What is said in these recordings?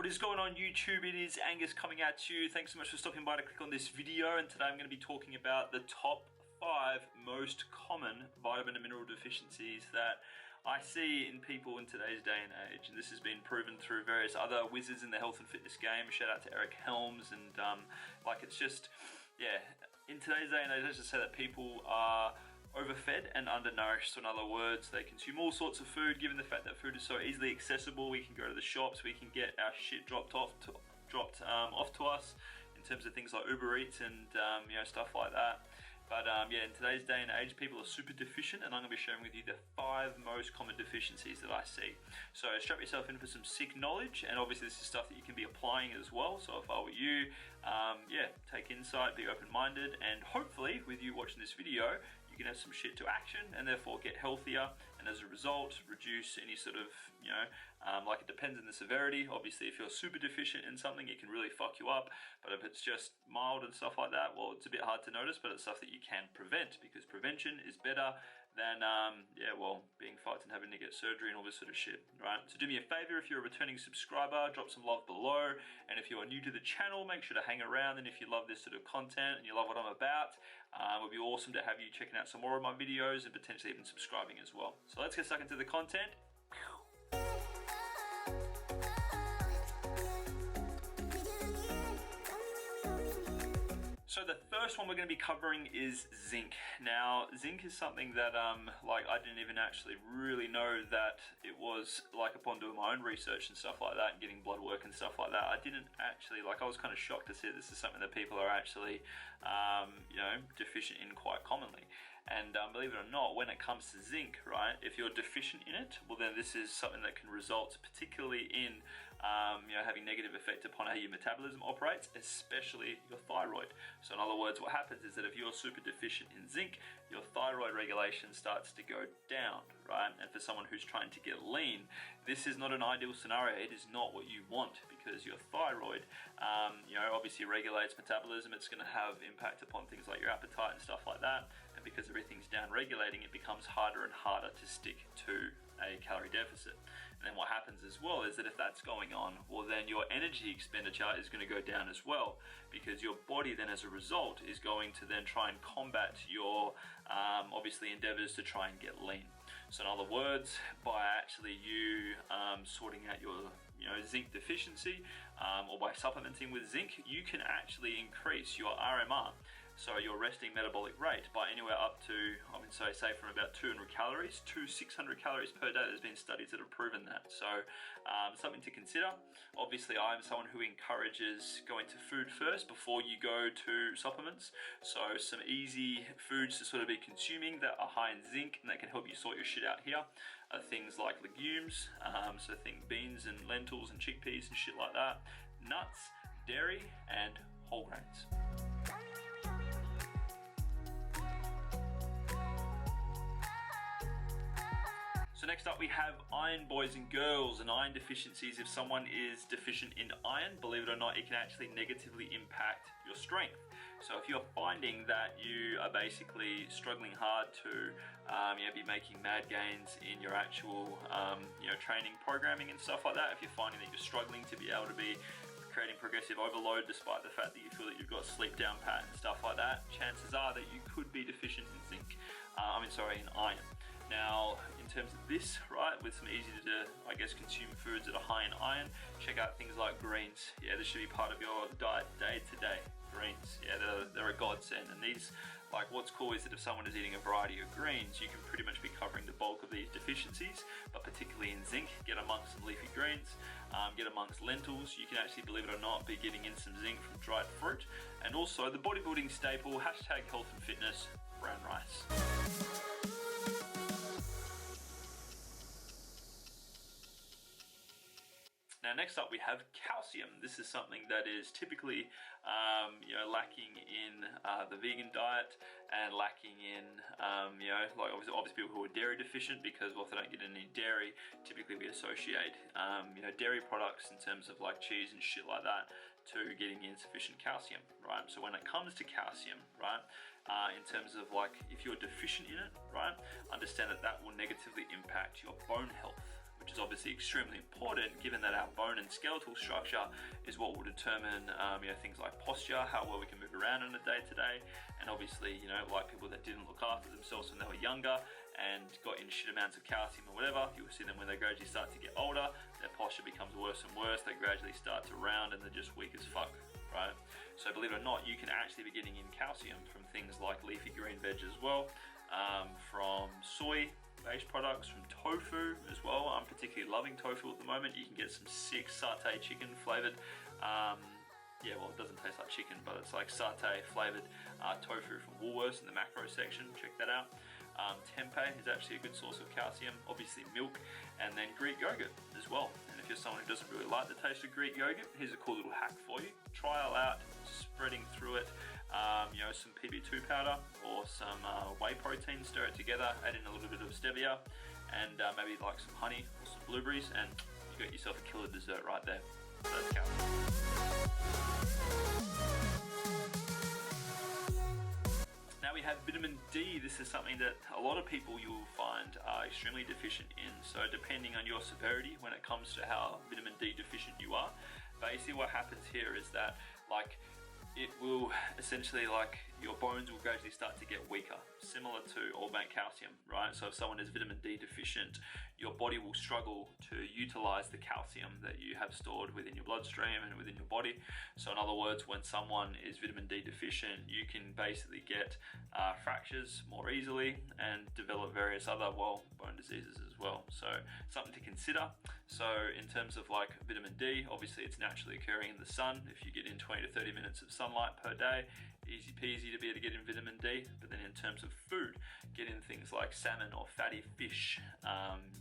What is going on YouTube? It is Angus coming at you. Thanks so much for stopping by to click on this video, and today I'm going to be talking about the top 5 most common vitamin and mineral deficiencies that I see in people in today's day and age. And this has been proven through various other wizards in the health and fitness game. Shout out to Eric Helms, and it's just, yeah, in today's day and age, let's just say that people are overfed and undernourished. So in other words, they consume all sorts of food. Given the fact that food is so easily accessible, we can go to the shops, we can get our shit dropped off to us in terms of things like Uber Eats and stuff like that. But in today's day and age, people are super deficient, and I'm going to be sharing with you the 5 most common deficiencies that I see. So strap yourself in for some sick knowledge, and obviously this is stuff that you can be applying as well. So if I were you, take insight, be open-minded, and hopefully with you watching this video, you can have some shit to action and therefore get healthier, and as a result reduce any sort of, it depends on the severity. Obviously if you're super deficient in something, it can really fuck you up, but if it's just mild and stuff like that, well, it's a bit hard to notice, but it's stuff that you can prevent, because prevention is better than being fucked and having to get surgery and all this sort of shit, right? So do me a favor, if you're a returning subscriber, drop some love below, and if you are new to the channel, make sure to hang around. And if you love this sort of content and you love what I'm about, it would be awesome to have you checking out some more of my videos and potentially even subscribing as well. So let's get stuck into the content. So the first one we're going to be covering is zinc. Now, zinc is something that I didn't even actually really know that it was, upon doing my own research and stuff like that and getting blood work and stuff like that, I didn't actually, I was kind of shocked to see this is something that people are actually, deficient in quite commonly. And believe it or not, when it comes to zinc, right, if you're deficient in it, well then this is something that can result particularly in, having negative effect upon how your metabolism operates, especially your thyroid. So in other words, what happens is that if you're super deficient in zinc, your thyroid regulation starts to go down, right? And for someone who's trying to get lean, this is not an ideal scenario. It is not what you want, because your thyroid, obviously regulates metabolism. It's going to have impact upon things like your appetite and stuff like that. And because everything's down regulating, it becomes harder and harder to stick to a calorie deficit. And then what happens as well is that if that's going on, well then your energy expenditure is going to go down as well, because your body then as a result is going to then try and combat your obviously endeavors to try and get lean. So in other words, by actually you sorting out your zinc deficiency, or by supplementing with zinc, you can actually increase your RMR, so your resting metabolic rate, by anywhere up to, say from about 200 calories to 600 calories per day. There's been studies that have proven that. So something to consider. Obviously I'm someone who encourages going to food first before you go to supplements. So some easy foods to sort of be consuming that are high in zinc and that can help you sort your shit out here are things like legumes, so think beans and lentils and chickpeas and shit like that, nuts, dairy, and whole grains. So next up we have iron, boys and girls, and iron deficiencies. If someone is deficient in iron, believe it or not, it can actually negatively impact your strength. So if you're finding that you are basically struggling hard to be making mad gains in your actual training programming and stuff like that, if you're finding that you're struggling to be able to be creating progressive overload despite the fact that you feel that you've got sleep down pat and stuff like that, chances are that you could be deficient in zinc. In iron. Now, in terms of this, right, with some easy to, consume foods that are high in iron, check out things like greens. Yeah, this should be part of your diet day to day. Greens, yeah, they're a godsend. And these, what's cool is that if someone is eating a variety of greens, you can pretty much be covering the bulk of these deficiencies, but particularly in zinc, get amongst some leafy greens, get amongst lentils. You can actually, believe it or not, be getting in some zinc from dried fruit, and also the bodybuilding staple, hashtag health and fitness, brown rice. Now next up we have calcium. This is something that is typically lacking in the vegan diet, and lacking in obviously people who are dairy deficient, because if they don't get any dairy, typically we associate dairy products in terms of cheese and shit like that to getting insufficient calcium, right? So when it comes to calcium, right, in terms of if you're deficient in it, right, understand that that will negatively impact your bone health, which is obviously extremely important given that our bone and skeletal structure is what will determine things like posture, how well we can move around on a day-to-day, and obviously, like people that didn't look after themselves when they were younger and got in shit amounts of calcium or whatever, you'll see them when they gradually start to get older, their posture becomes worse and worse, they gradually start to round and they're just weak as fuck, right? So believe it or not, you can actually be getting in calcium from things like leafy green veg as well, from soy-based products, from tofu as well. I'm particularly loving tofu at the moment. You can get some sick satay chicken flavored, well, it doesn't taste like chicken, but it's like satay flavored tofu from Woolworths in the macro section. Check that out. Tempeh is actually a good source of calcium, obviously milk, and then Greek yogurt as well. And if you're someone who doesn't really like the taste of Greek yogurt, here's a cool little hack for you. Trial out spreading through it some PB2 powder or some whey protein, stir it together, add in a little bit of stevia, and maybe like some honey or some blueberries, and you got yourself a killer dessert right there. So that's calcium. Now we have vitamin D. This is something that a lot of people you will find are extremely deficient in. So depending on your severity when it comes to how vitamin D deficient you are, basically what happens here is that it will essentially your bones will gradually start to get weaker, similar to augment calcium, right? So if someone is vitamin D deficient, your body will struggle to utilize the calcium that you have stored within your bloodstream and within your body. So in other words, when someone is vitamin D deficient, you can basically get fractures more easily and develop various other bone diseases as well. So something to consider. So in terms of vitamin D, obviously it's naturally occurring in the sun. If you get in 20 to 30 minutes of sunlight per day, easy peasy to be able to get in vitamin D. But then in terms of food, get in things like salmon or fatty fish.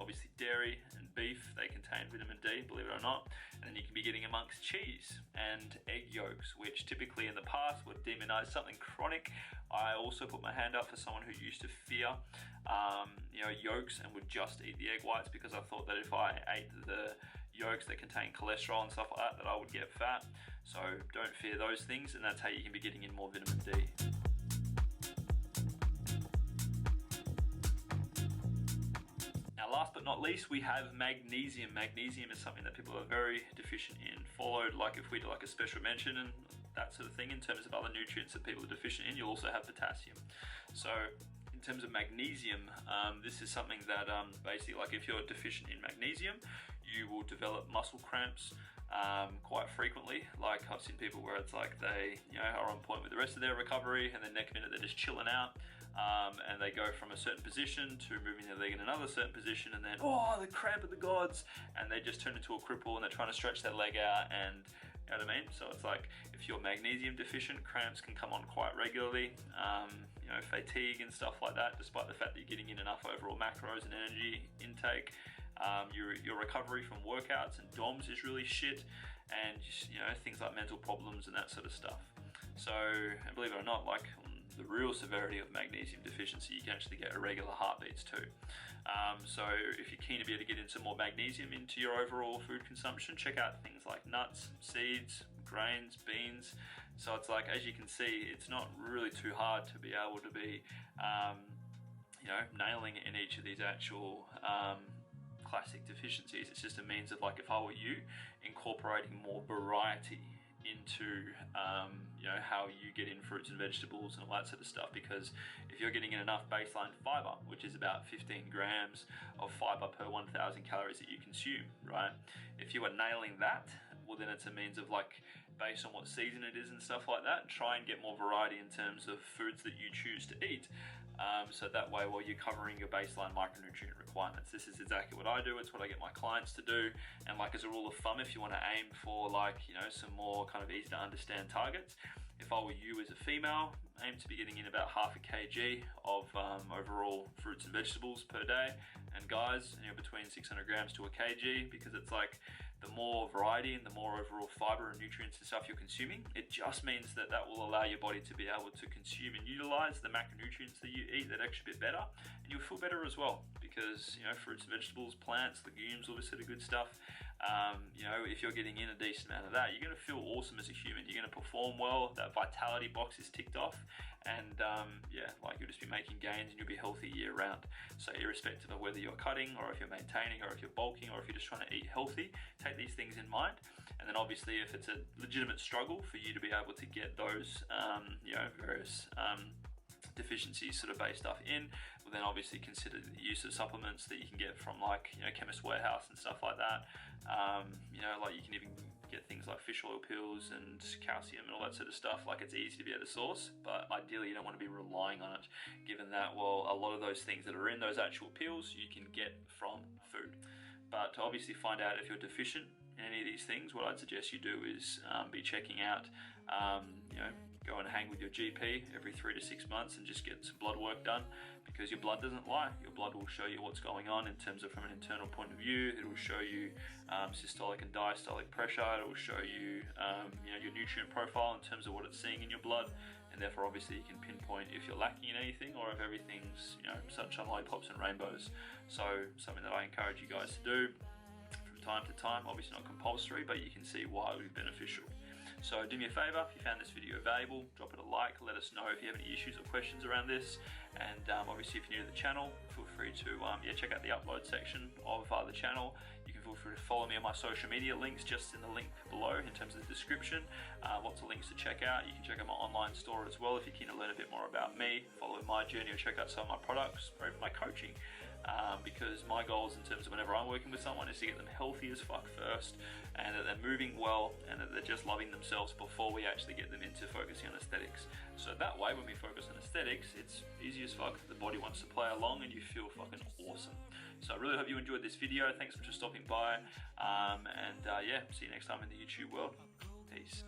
Obviously dairy and beef, they contain vitamin D, believe it or not. And then you can be getting amongst cheese and egg yolks, which typically in the past would demonize something chronic. I also put my hand up for someone who used to fear yolks and would just eat the egg whites, because I thought that if I ate the yolks that contain cholesterol and stuff like that I would get fat. So don't fear those things, and that's how you can be getting in more vitamin D. Now last but not least, we have magnesium. Magnesium is something that people are very deficient in, followed if we do a special mention and that sort of thing in terms of other nutrients that people are deficient in. You'll also have potassium. So in terms of magnesium, this is something that basically if you're deficient in magnesium, you will develop muscle cramps quite frequently. I've seen people where it's they are on point with the rest of their recovery, and then next minute they're just chilling out, and they go from a certain position to moving their leg in another certain position, and then the cramp of the gods, and they just turn into a cripple, and they're trying to stretch their leg out, and you know what I mean? So it's if you're magnesium deficient, cramps can come on quite regularly, fatigue and stuff like that, despite the fact that you're getting in enough overall macros and energy intake. Your recovery from workouts and DOMs is really shit, and things like mental problems and that sort of stuff. So, and believe it or not, the real severity of magnesium deficiency, you can actually get irregular heartbeats too. So if you're keen to be able to get in some more magnesium into your overall food consumption, check out things like nuts, seeds, grains, beans. So it's as you can see, it's not really too hard to be able to be nailing it in each of these actual classic deficiencies. It's just a means of if I were you, incorporating more variety into how you get in fruits and vegetables and all that sort of stuff, because if you're getting in enough baseline fiber, which is about 15 grams of fiber per 1,000 calories that you consume, right? If you are nailing that, well then it's a means of based on what season it is and stuff like that, try and get more variety in terms of foods that you choose to eat. So that way, while you're covering your baseline micronutrient requirements, this is exactly what I do. It's what I get my clients to do. And as a rule of thumb, if you want to aim for some more kind of easy to understand targets, if I were you as a female, aim to be getting in about half a kg of overall fruits and vegetables per day. And guys, between 600 grams to a kg, because it's the more variety and the more overall fiber and nutrients and stuff you're consuming, it just means that will allow your body to be able to consume and utilize the macronutrients that you eat that extra bit better, and you'll feel better as well, because fruits and vegetables, plants, legumes, all this sort of good stuff, You know, if you're getting in a decent amount of that, you're going to feel awesome as a human. You're going to perform well. That vitality box is ticked off, and yeah, like you'll just be making gains and you'll be healthy year round. So irrespective of whether you're cutting or if you're maintaining or if you're bulking or if you're just trying to eat healthy, take these things in mind. And then obviously if it's a legitimate struggle for you to be able to get those, you know, various deficiencies sort of based stuff in, well then obviously consider the use of supplements that you can get from, like, you know, Chemist Warehouse and stuff like that. You know, like you can even get things like fish oil pills and calcium and all that sort of stuff. Like, it's easy to be at the source, but ideally you don't want to be relying on it, given that, well, a lot of those things that are in those actual pills you can get from food. But to obviously find out if you're deficient in any of these things, what I'd suggest you do is be checking out, you know, go and hang with your GP every 3 to 6 months and just get some blood work done, because your blood doesn't lie. Your blood will show you what's going on in terms of from an internal point of view. It will show you systolic and diastolic pressure. It will show you, you know, your nutrient profile in terms of what it's seeing in your blood, and therefore obviously you can pinpoint if you're lacking in anything or if everything's, you know, sunshine, lollipops and rainbows. So something that I encourage you guys to do from time to time, obviously not compulsory, but you can see why it would be beneficial. So do me a favour, if you found this video valuable, drop it a like, let us know if you have any issues or questions around this, and obviously if you're new to the channel, feel free to yeah, check out the upload section of the channel. You can feel free to follow me on my social media links just in the link below in terms of the description. Lots of links to check out. You can check out my online store as well if you're keen to learn a bit more about me, follow my journey, or check out some of my products or even my coaching. Because my goals in terms of whenever I'm working with someone is to get them healthy as fuck first, and that they're moving well, and that they're just loving themselves before we actually get them into focusing on aesthetics. So that way, when we focus on aesthetics, it's easy as fuck. The body wants to play along and you feel fucking awesome. So I really hope you enjoyed this video. Thanks for just stopping by, and yeah, see you next time in the YouTube world. Peace.